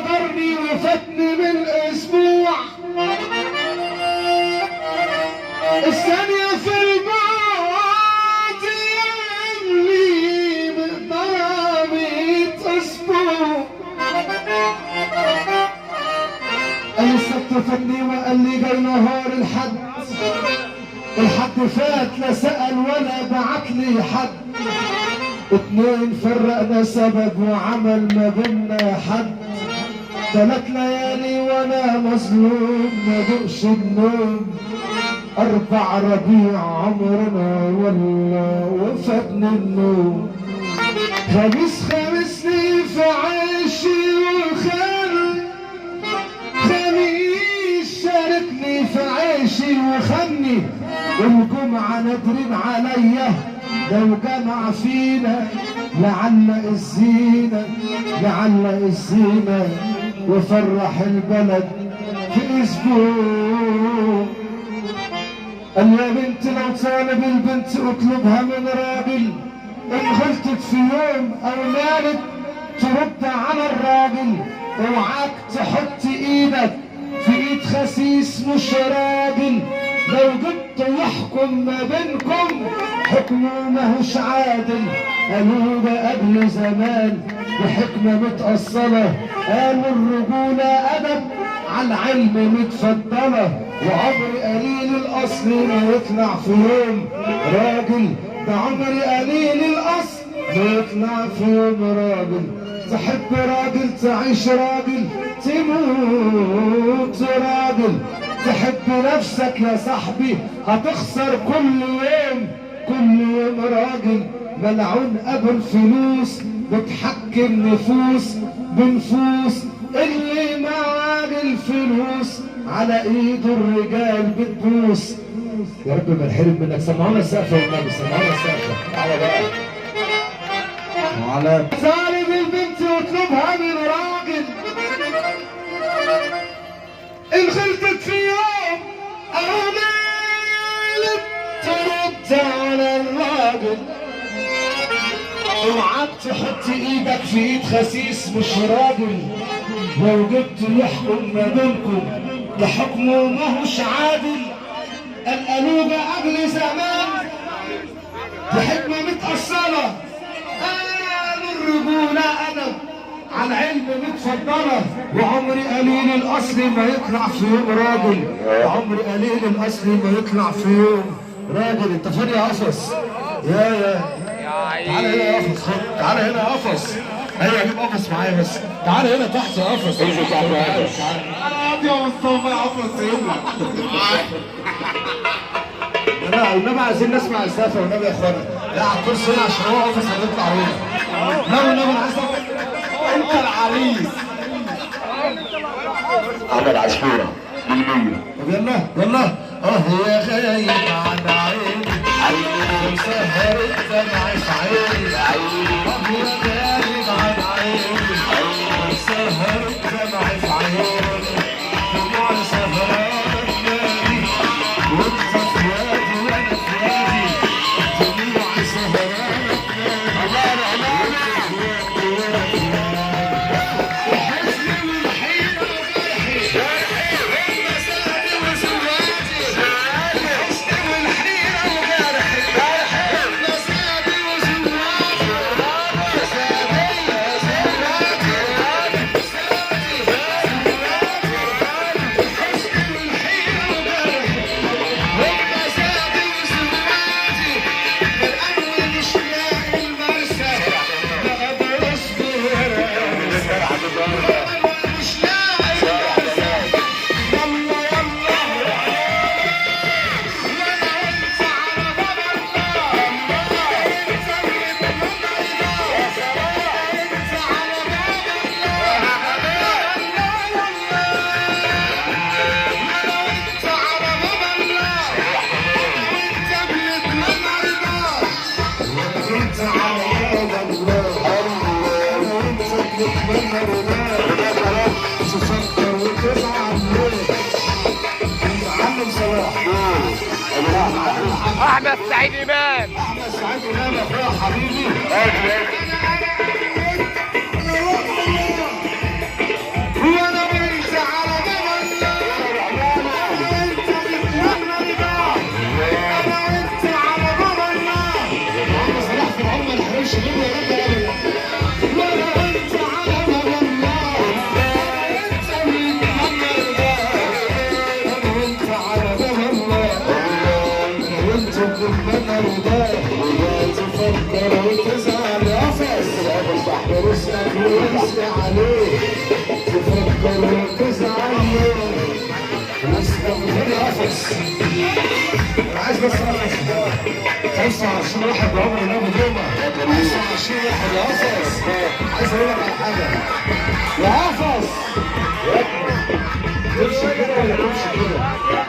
غدرني وفاتني من اسبوع، الثانية في البعد يملي مقدارها 100 اسبوع. قال لي السبت فاتني وقال لي جاي نهار الحد فات لا سأل ولا بعت لي حد، اتنين فرقنا سبب وعمل ما بينا حد، 3 ليالي وانا مظلوم ما دوقش النوم، 4 ربيع عمرنا ولا وفاتني النوم، خمسني في عيشي وخاني، خميس شاركني في عيشي وخني، والجمعة نادرين عليا لو جمع فينا، لعل الزينة وفرح البلد في اسبوع. قال يا بنت لو طالب البنت اطلبها من راجل، ان غلطت في يوم او مالت ترد على الراجل، اوعاك تحط ايدك في ايد خسيس مش راجل، لو جبت يحكم ما بينكم حكمه ماهوش عادل. قالوا ده قبل زمان بحكمة متأصلة، قالوا الرجولة أدب على العلم متفضلة، وعمر قليل الأصل ما يطلع في يوم راجل، ده عمر قليل الأصل ما يطلع في يوم راجل. تحب راجل تعيش راجل تموت راجل، تحب نفسك يا صاحبي هتخسر كل يوم راجل. ملعون ابو الفلوس بتحكم نفوس بنفوس، اللي معاه الفلوس على ايد الرجال بتبوس. يا رب ما نحرم منك. سمعونا السقفه والنبي، سمعونا السقفه. تعالى بقى وعلى طالب البنت واطلبها من راجل، ان غلطت في يوم او مالت ترد على الراجل، اوعاك تحط ايدك في ايد خسيس مش راجل، لو جبت يحكم ما بينكم ده حكمه ماهوش عادل. القلوبة قبل زمان بحكمة متأصلة، قالوا الرجولة أدب على العلم متفضلة، وعمري قليل الأصل ما يطلع في يوم راجل، وعمري قليل الأصل ما يطلع في يوم راجل. أنت فين يا قفص؟ يا تعالى هنا يا قفص، تعالى هنا يا قفص. ايوه جيب قفص معايا بس، تعالى هنا تحت يا قفص. ايوه تعالى يا قفص. يا مصطفى يا قفص لا والنبي عايزين نسمع السقفه والنبي يا اخوانا. لا على الكرسي هنا عشان هو قفص هنطلع هنا. لا والنبي انا عايز انت العريس احمد عاشوره بالمية. طب يلا يا غايب عن عيني وسهرت دمعي في عيني، يا غايب عن عيني وسهرت دمعي في عيني، دموع سهرانة تنادي وانت في يدي وانا في يدي، دموع سهرانة تنادي الله رحماني وانت في يدي وانا في يدي، وحزني والحيرة وجرحي والمساعي وزواجي، وحزني والحيرة وجرحي والمساعي وزواجي، تفكر وتزعل ليه؟ معلم صلاح احمد سعيد امام، احمد سعيد امام يا اخويا حبيبي. تزعل واستغفر قفص. انا عايز بس اقفص 25 واحد بعمر نابو دوما، 25 واحد يا قفص. عايز اقول لك على حاجه يا قفص، تمشي كده ولا تمشي كده؟